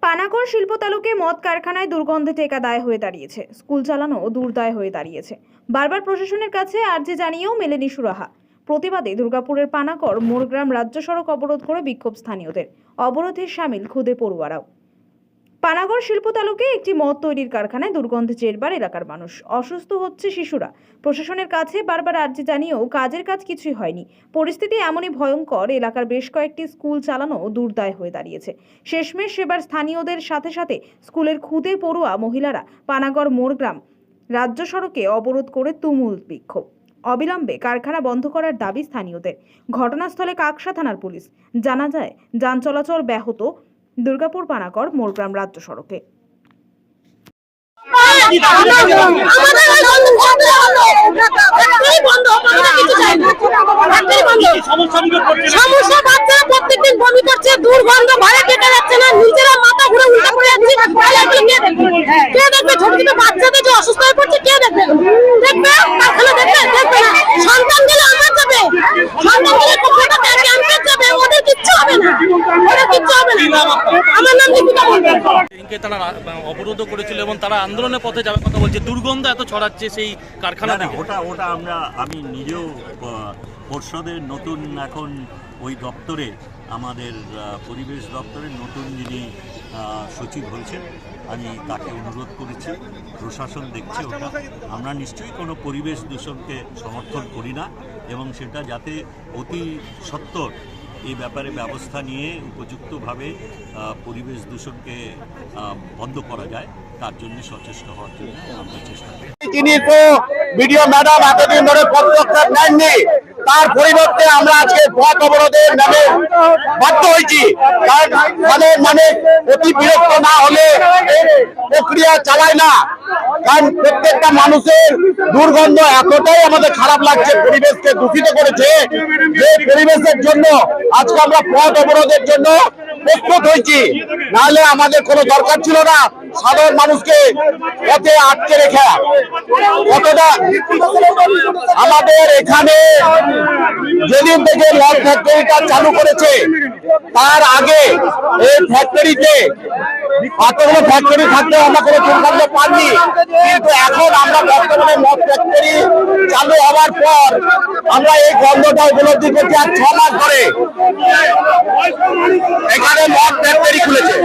পানাগড় শিল্প তালুকে মদ কারখানায় দুর্গন্ধে টেকা দায় হয়ে দাঁড়িয়েছে। স্কুল চালানো দুর্দায় হয়ে দাঁড়িয়েছে। বারবার প্রশাসনের কাছে আর্জি জানিয়েও মেলেনি সুরাহা। প্রতিবাদে দুর্গাপুরের পানাগড় মোড়গ্রাম রাজ্য সড়ক অবরোধ করে বিক্ষোভ স্থানীয়দের। অবরোধে সামিল খুদে পড়ুয়ারাও। পানাগড় শিল্প তালুকে একটি মদ তৈরির কারখানায় দুর্গন্ধে জেরবার এলাকার মানুষ। অসুস্থ হচ্ছে শিশুরা। প্রশাসনের কাছে বারবার আর্জি জানিয়েও কাজের কাজ কিছুই হয়নি। পরিস্থিতি এমনই ভয়ঙ্কর, এলাকার বেশ কয়েকটি স্কুল চালানো দুর্দায় হয়ে দাঁড়িয়েছে। শেষমেশ সেবার স্থানীয়দের সাথে সাথে স্কুলের খুদে পড়ুয়া মহিলারা পানাগড় মোড়গ্রাম রাজ্য সড়কে অবরোধ করে তুমুল বিক্ষোভ। অবিলম্বে কারখানা বন্ধ করার দাবি স্থানীয়দের। ঘটনাস্থলে কাকসা থানার পুলিশ। জানা যায় যান চলাচল ব্যাহত দুর্গাপুর পানাগড় মোড়গ্রাম রাজ্য সড়কে। সমস্যা বাচ্চারা প্রত্যেকদিন বমি করছে, দুর্গন্ধ, ঘরে টেকা যাচ্ছে না, নিজেরা মাথা ঘুরে উল্টা পড়ে যাচ্ছে। কে দেখবে? ছোট ছোট বাচ্চাদের যে অসুস্থ হয়ে পড়ছে কে দেখবে? দেখবে কারখানা দেখবে? দেখবে না। সন্তান গেলে আমার যাবে, সন্তান গেলে কতটা ক্যাম্পে যাবে, ওদের কিচ্ছু হবে না, ওদের কিচ্ছু হবে না। আমার নাম দীপিকা মন্ডল। তারা অবরোধ করেছিল এবং তারা আন্দোলনের পথে যাওয়ার কথা বলছে। দুর্গন্ধ এত ছড়াচ্ছে সেই কারখানা থেকে। ওটা আমি নিজেও পর্ষদের নতুন এখন ওই দপ্তরে, আমাদের পরিবেশ দপ্তরের নতুন যিনি সচিব হয়েছেন, আমি তাকে অনুরোধ করেছি। প্রশাসন দেখছে ওটা। আমরা নিশ্চয়ই কোনো পরিবেশ দূষণকে সমর্থন করি না এবং সেটা যাতে অতি সত্বর এই ব্যাপারে ব্যবস্থা নিয়ে উপযুক্তভাবে পরিবেশ দূষণকে বন্ধ করা যায় তার জন্য সচেষ্ট হওয়ার জন্য আমরা চেষ্টা করি। তিনি তো বিডিও ম্যাডাম এতদিন ধরে পদক্ষেপ নেননি, তার পরিবর্তে আমরা আজকে পথ অবরোধের নামে বাধ্য হয়েছি। মানে অতি বিরক্ত না হলে প্রক্রিয়া চালায় না, কারণ প্রত্যেকটা মানুষের দুর্গন্ধ এতটাই আমাদের খারাপ লাগছে, পরিবেশকে দূষিত করেছে যে পরিবেশের জন্য আজকে আমরা পথ অবরোধের জন্য প্রস্তুত হয়েছি। নাহলে আমাদের কোনো দরকার ছিল না সাধারণ মানুষকে পথে আটকে রেখে। কতটা আমাদের এখানে যেদিন থেকে মদ ফ্যাক্টরিটা চালু করেছে তার আগে এই ফ্যাক্টরিতে এতগুলো ফ্যাক্টরি থাকলেও আমরা কোনো দুর্গন্ধ পাইনি, কিন্তু এখন আমরা বর্তমানে মদ ফ্যাক্টরি চালু হওয়ার পর আমরা এই গন্ধটা উপলব্ধি করছি। আর 6 মাস ধরে এখানে মদ ফ্যাক্টরি খুলেছে।